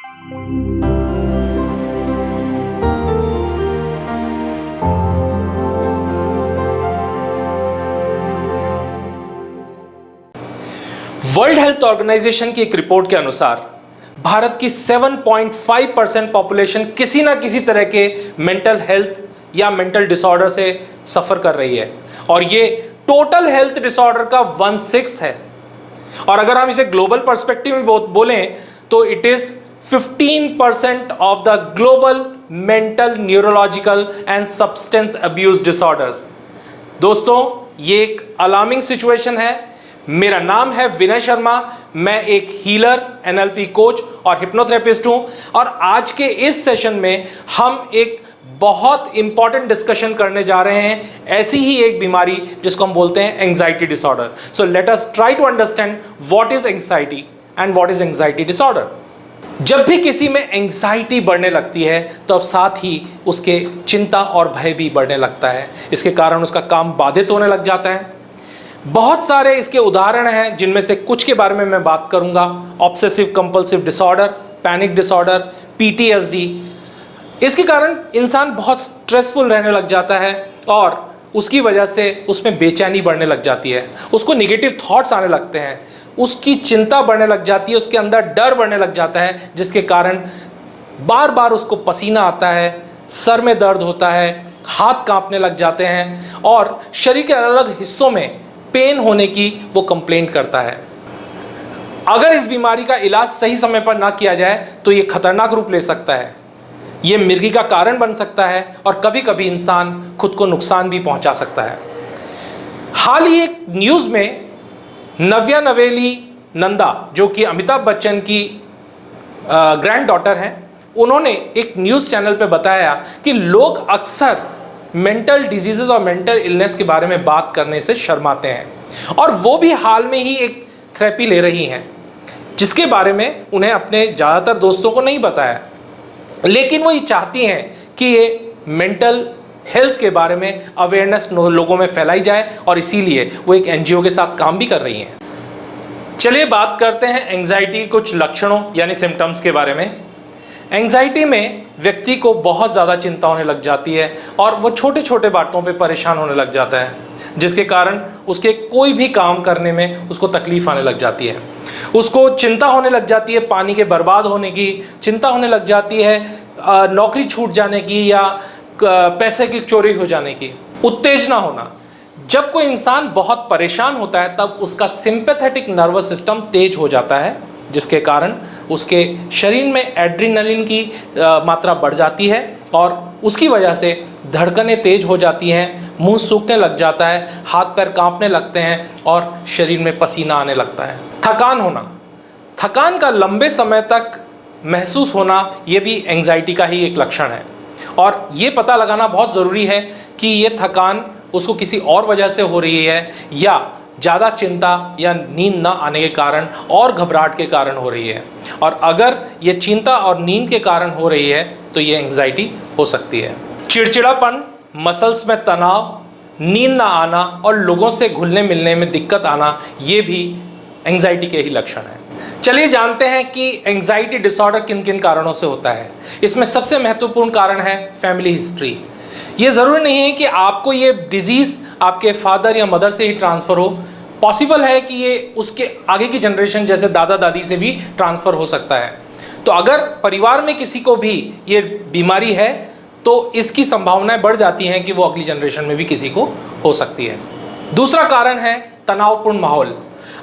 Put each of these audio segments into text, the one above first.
World health organisation की एक report के अनुसार भारत की 7.5% पॉपुलेशन किसी ना किसी तरह के मेंटल हेल्थ या मेंटल डिसऑर्डर से सफर कर रही है और ये टोटल हेल्थ डिसऑर्डर का 1/6 है। और अगर हम इसे ग्लोबल पर्सपेक्टिव में बोलें तो it is 15% of the global mental neurological and substance abuse disorders. दोस्तों, ये एक अलार्मिंग सिचुएशन है। मेरा नाम है विनय शर्मा, मैं एक हीलर, एनएलपी कोच और हिप्नोथेरेपिस्ट हूं और आज के इस सेशन में हम एक बहुत इंपॉर्टेंट डिस्कशन करने जा रहे हैं, ऐसी ही एक बीमारी जिसको हम बोलते हैं anxiety disorder. So let us try to understand what is anxiety and what is anxiety disorder. जब भी किसी में एंजाइटी बढ़ने लगती है तो अब साथ ही उसके चिंता और भय भी बढ़ने लगता है। इसके कारण उसका काम बाधित होने लग जाता है। बहुत सारे इसके उदाहरण हैं जिनमें से कुछ के बारे में मैं बात करूंगा। Obsessive compulsive disorder, panic disorder, PTSD. इसके कारण इंसान बहुत स्ट्रेसफुल रहने लग जाता है और उसकी वजह से उसमें बेचैनी बढ़ने लग जाती है, उसको निगेटिव थॉट्स आने लगते हैं, उसकी चिंता बढ़ने लग जाती है, उसके अंदर डर बढ़ने लग जाता है, जिसके कारण बार बार उसको पसीना आता है, सर में दर्द होता है, हाथ कांपने लग जाते हैं और शरीर के अलग अलग हिस्सों में पेन होने की वो कंप्लेंट करता है। अगर इस बीमारी का इलाज सही समय पर ना किया जाए तो ये खतरनाक रूप ले सकता है, ये मिर्गी का कारण बन सकता है और कभी कभी इंसान खुद को नुकसान भी पहुंचा सकता है। हाल ही एक न्यूज़ में नव्या नवेली नंदा, जो कि अमिताभ बच्चन की ग्रैंड डॉटर हैं, उन्होंने एक न्यूज़ चैनल पे बताया कि लोग अक्सर मेंटल डिजीजेज और मेंटल इलनेस के बारे में बात करने से शर्माते हैं और वो भी हाल में ही एक थेरेपी ले रही हैं जिसके बारे में उन्हें अपने ज़्यादातर दोस्तों को नहीं बताया, लेकिन वो ये चाहती हैं कि ये मेंटल हेल्थ के बारे में अवेयरनेस लोगों में फैलाई जाए और इसीलिए वो एक एनजीओ के साथ काम भी कर रही हैं। चलिए बात करते हैं एंजाइटी के कुछ लक्षणों यानी सिम्टम्स के बारे में। एंजाइटी में व्यक्ति को बहुत ज़्यादा चिंता होने लग जाती है और वो छोटे छोटे बातों पे परेशान होने लग जाता है, जिसके कारण उसके कोई भी काम करने में उसको तकलीफ आने लग जाती है। उसको चिंता होने लग जाती है पानी के बर्बाद होने की, चिंता होने लग जाती है नौकरी छूट जाने की या पैसे की चोरी हो जाने की। उत्तेजना होना, जब कोई इंसान बहुत परेशान होता है तब उसका सिंपैथेटिक नर्वस सिस्टम तेज हो जाता है, जिसके कारण उसके शरीर में एड्रेनलिन की मात्रा बढ़ जाती है और उसकी वजह से धड़कनें तेज हो जाती हैं, मुंह सूखने लग जाता है, हाथ पैर कांपने लगते हैं और शरीर में पसीना आने लगता है। थकान होना, थकान का लंबे समय तक महसूस होना, ये भी एंजाइटी का ही एक लक्षण है और ये पता लगाना बहुत ज़रूरी है कि ये थकान उसको किसी और वजह से हो रही है या ज़्यादा चिंता या नींद ना आने के कारण और घबराहट के कारण हो रही है। और अगर ये चिंता और नींद के कारण हो रही है तो ये एंजाइटी हो सकती है। चिड़चिड़ापन, मसल्स में तनाव, नींद ना आना और लोगों से घुलने मिलने में दिक्कत आना, ये भी एंजाइटी के ही लक्षण हैं। चलिए जानते हैं कि एंजाइटी डिसऑर्डर किन किन कारणों से होता है। इसमें सबसे महत्वपूर्ण कारण है फैमिली हिस्ट्री। ये ज़रूरी नहीं है कि आपको ये डिजीज़ आपके फादर या मदर से ही ट्रांसफ़र हो, पॉसिबल है कि ये उसके आगे की जनरेशन जैसे दादा दादी से भी ट्रांसफ़र हो सकता है। तो अगर परिवार में किसी को भी ये बीमारी है तो इसकी संभावनाएं बढ़ जाती हैं कि वो अगली जनरेशन में भी किसी को हो सकती है। दूसरा कारण है तनावपूर्ण माहौल।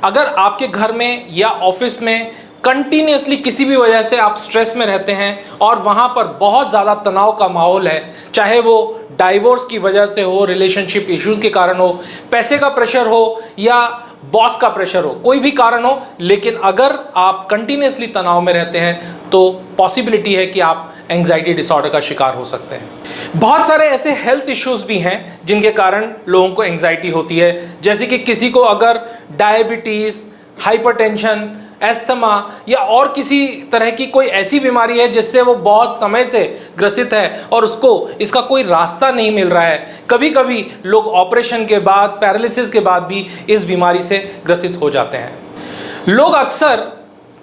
अगर आपके घर में या ऑफिस में कंटिन्यूसली किसी भी वजह से आप स्ट्रेस में रहते हैं और वहाँ पर बहुत ज़्यादा तनाव का माहौल है, चाहे वो डाइवोर्स की वजह से हो, रिलेशनशिप इश्यूज़ के कारण हो, पैसे का प्रेशर हो या बॉस का प्रेशर हो, कोई भी कारण हो, लेकिन अगर आप कंटिन्यूसली तनाव में रहते हैं तो पॉसिबिलिटी है कि आप एंजाइटी डिसऑर्डर का शिकार हो सकते हैं। बहुत सारे ऐसे हेल्थ इश्यूज़ भी हैं जिनके कारण लोगों को एंजाइटी होती है, जैसे कि किसी को अगर डायबिटीज़, हाइपरटेंशन, एस्थमा या और किसी तरह की कोई ऐसी बीमारी है जिससे वो बहुत समय से ग्रसित है और उसको इसका कोई रास्ता नहीं मिल रहा है। कभी कभी लोग ऑपरेशन के बाद, पैरालिसिस के बाद भी इस बीमारी से ग्रसित हो जाते हैं। लोग अक्सर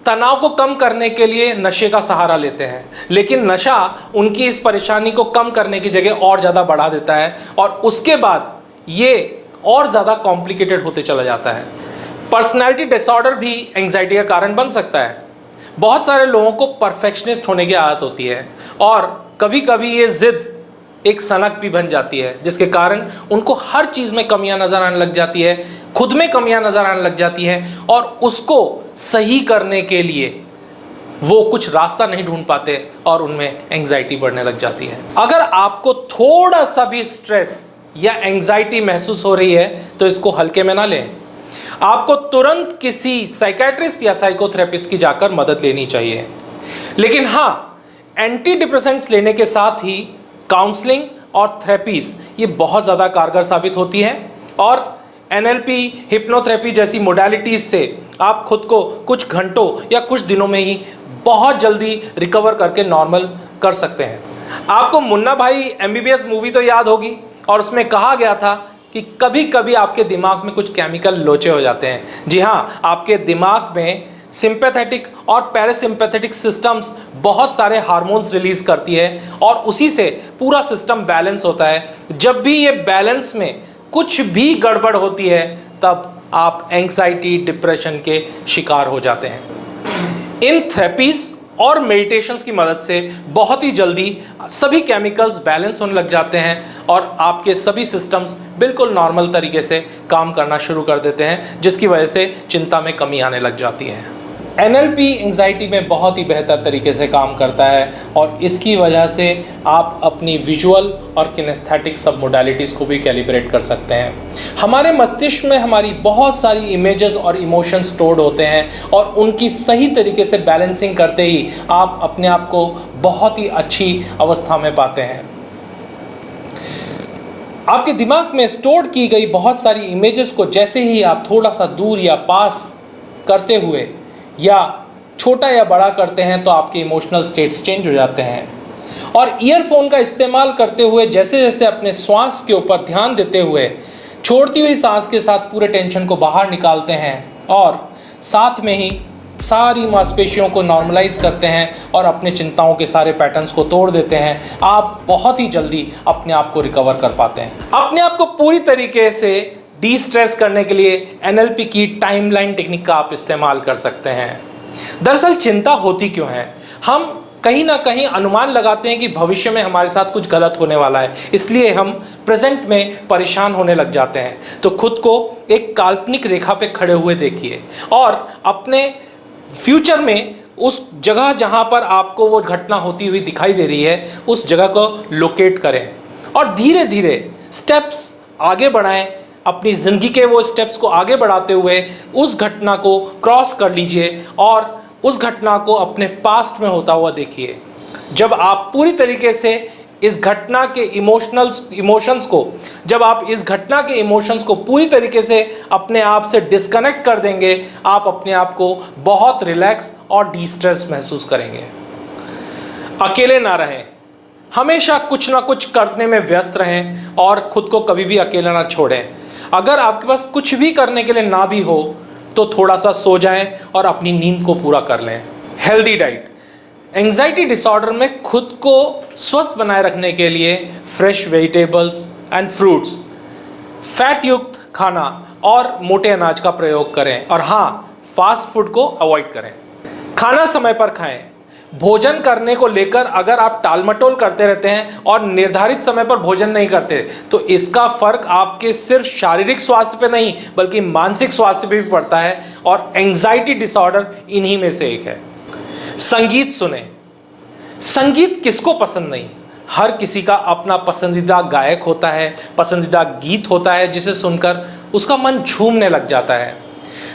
तनाव को कम करने के लिए नशे का सहारा लेते हैं, लेकिन नशा उनकी इस परेशानी को कम करने की जगह और ज़्यादा बढ़ा देता है और उसके बाद ये और ज़्यादा कॉम्प्लिकेटेड होते चला जाता है। पर्सनैलिटी डिसऑर्डर भी एंग्जाइटी का कारण बन सकता है। बहुत सारे लोगों को परफेक्शनिस्ट होने की आदत होती है और कभी कभी ये जिद एक सनक भी बन जाती है, जिसके कारण उनको हर चीज़ में कमियां नज़र आने लग जाती है, खुद में कमियां नज़र आने लग जाती है और उसको सही करने के लिए वो कुछ रास्ता नहीं ढूंढ पाते और उनमें एंग्जाइटी बढ़ने लग जाती है। अगर आपको थोड़ा सा भी स्ट्रेस या एंग्जाइटी महसूस हो रही है तो इसको हल्के में ना लें। आपको तुरंत किसी साइकियाट्रिस्ट या साइकोथेरेपिस्ट की जाकर मदद लेनी चाहिए। लेकिन हाँ, एंटी डिप्रेसेंट्स लेने के साथ ही काउंसलिंग और थेरेपीज ये बहुत ज़्यादा कारगर साबित होती है और NLP, हिप्नोथेरेपी जैसी मोडालिटीज़ से आप खुद को कुछ घंटों या कुछ दिनों में ही बहुत जल्दी रिकवर करके नॉर्मल कर सकते हैं। आपको मुन्ना भाई MBBS मूवी तो याद होगी और उसमें कहा गया था कि कभी कभी आपके दिमाग में कुछ केमिकल लोचे हो जाते हैं। जी हाँ, आपके दिमाग में सिंपैथेटिक और पैरासिम्पैथेटिक सिस्टम्स बहुत सारे हार्मोन्स रिलीज करती है और उसी से पूरा सिस्टम बैलेंस होता है। जब भी ये बैलेंस में कुछ भी गड़बड़ होती है तब आप एंग्जाइटी, डिप्रेशन के शिकार हो जाते हैं। इन थेरेपीज और मेडिटेशंस की मदद से बहुत ही जल्दी सभी केमिकल्स बैलेंस होने लग जाते हैं और आपके सभी सिस्टम्स बिल्कुल नॉर्मल तरीके से काम करना शुरू कर देते हैं, जिसकी वजह से चिंता में कमी आने लग जाती है। NLP एंग्जाइटी में बहुत ही बेहतर तरीके से काम करता है और इसकी वजह से आप अपनी विजुअल और किनेस्थेटिक सब मोडालिटीज़ को भी कैलिब्रेट कर सकते हैं। हमारे मस्तिष्क में हमारी बहुत सारी इमेजेस और इमोशंस स्टोर्ड होते हैं और उनकी सही तरीके से बैलेंसिंग करते ही आप अपने आप को बहुत ही अच्छी अवस्था में पाते हैं। आपके दिमाग में स्टोर्ड की गई बहुत सारी इमेजेस को जैसे ही आप थोड़ा सा दूर या पास करते हुए या छोटा या बड़ा करते हैं तो आपके इमोशनल स्टेट्स चेंज हो जाते हैं। और ईयरफोन का इस्तेमाल करते हुए जैसे जैसे अपने श्वास के ऊपर ध्यान देते हुए छोड़ती हुई सांस के साथ पूरे टेंशन को बाहर निकालते हैं और साथ में ही सारी मांसपेशियों को नॉर्मलाइज करते हैं और अपने चिंताओं के सारे पैटर्न्स को तोड़ देते हैं, आप बहुत ही जल्दी अपने आप को रिकवर कर पाते हैं। अपने आप को पूरी तरीके से डी स्ट्रेस करने के लिए NLP की टाइमलाइन टेक्निक का आप इस्तेमाल कर सकते हैं। दरअसल चिंता होती क्यों है? हम कहीं ना कहीं अनुमान लगाते हैं कि भविष्य में हमारे साथ कुछ गलत होने वाला है, इसलिए हम प्रेजेंट में परेशान होने लग जाते हैं। तो खुद को एक काल्पनिक रेखा पे खड़े हुए देखिए और अपने फ्यूचर में उस जगह जहां पर आपको वो घटना होती हुई दिखाई दे रही है उस जगह को लोकेट करें और धीरे धीरे स्टेप्स आगे बढ़ाएं। अपनी ज़िंदगी के वो स्टेप्स को आगे बढ़ाते हुए उस घटना को क्रॉस कर लीजिए और उस घटना को अपने पास्ट में होता हुआ देखिए। जब आप पूरी तरीके से इस घटना के इमोशंस को पूरी तरीके से अपने आप से डिस्कनेक्ट कर देंगे, आप अपने आप को बहुत रिलैक्स और डिस्ट्रेस महसूस करेंगे। अकेले ना रहें, हमेशा कुछ ना कुछ करने में व्यस्त रहें और खुद को कभी भी अकेला ना छोड़ें। अगर आपके पास कुछ भी करने के लिए ना भी हो तो थोड़ा सा सो जाएं और अपनी नींद को पूरा कर लें। हेल्दी डाइट, एंग्जाइटी डिसऑर्डर में खुद को स्वस्थ बनाए रखने के लिए fresh vegetables and fruits, fat युक्त खाना और मोटे अनाज का प्रयोग करें और हाँ, फास्ट फूड को अवॉइड करें। खाना समय पर खाएं। भोजन करने को लेकर अगर आप टालमटोल करते रहते हैं और निर्धारित समय पर भोजन नहीं करते तो इसका फर्क आपके सिर्फ शारीरिक स्वास्थ्य पे नहीं बल्कि मानसिक स्वास्थ्य पे भी पड़ता है और एंग्जाइटी डिसऑर्डर इन्हीं में से एक है। संगीत सुने। संगीत किसको पसंद नहीं? हर किसी का अपना पसंदीदा गायक होता है, पसंदीदा गीत होता है जिसे सुनकर उसका मन झूमने लग जाता है।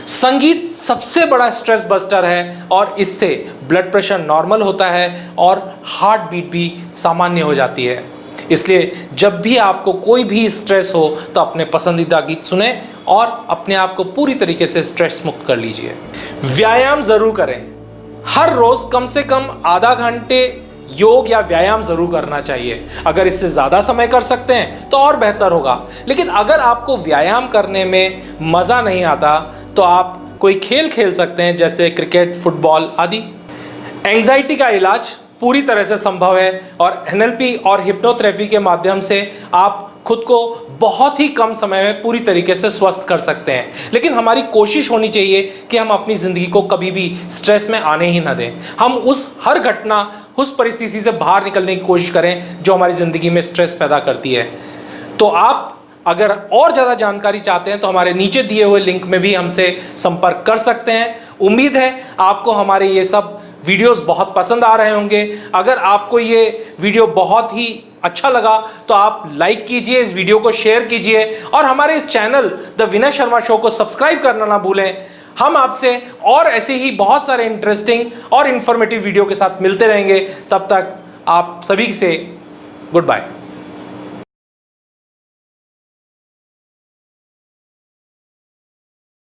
संगीत सबसे बड़ा स्ट्रेस बस्टर है और इससे ब्लड प्रेशर नॉर्मल होता है और हार्ट बीट भी सामान्य हो जाती है। इसलिए जब भी आपको कोई भी स्ट्रेस हो तो अपने पसंदीदा गीत सुने और अपने आप को पूरी तरीके से स्ट्रेस मुक्त कर लीजिए। व्यायाम ज़रूर करें। हर रोज़ कम से कम आधा घंटे योग या व्यायाम ज़रूर करना चाहिए। अगर इससे ज़्यादा समय कर सकते हैं तो और बेहतर होगा, लेकिन अगर आपको व्यायाम करने में मज़ा नहीं आता तो आप कोई खेल खेल सकते हैं जैसे क्रिकेट, फुटबॉल आदि। एंजाइटी का इलाज पूरी तरह से संभव है और एनएलपी और हिप्नोथेरेपी के माध्यम से आप खुद को बहुत ही कम समय में पूरी तरीके से स्वस्थ कर सकते हैं। लेकिन हमारी कोशिश होनी चाहिए कि हम अपनी ज़िंदगी को कभी भी स्ट्रेस में आने ही ना दें। हम उस हर घटना, उस परिस्थिति से बाहर निकलने की कोशिश करें जो हमारी ज़िंदगी में स्ट्रेस पैदा करती है। तो आप अगर और ज़्यादा जानकारी चाहते हैं तो हमारे नीचे दिए हुए लिंक में भी हमसे संपर्क कर सकते हैं। उम्मीद है आपको हमारे ये सब वीडियोस बहुत पसंद आ रहे होंगे। अगर आपको ये वीडियो बहुत ही अच्छा लगा तो आप लाइक कीजिए, इस वीडियो को शेयर कीजिए और हमारे इस channel the Vinay Sharma show को सब्सक्राइब करना ना भूलें। हम आपसे और ऐसे ही बहुत सारे इंटरेस्टिंग और इंफॉर्मेटिव वीडियो के साथ मिलते रहेंगे। तब तक आप सभी से गुड बाय।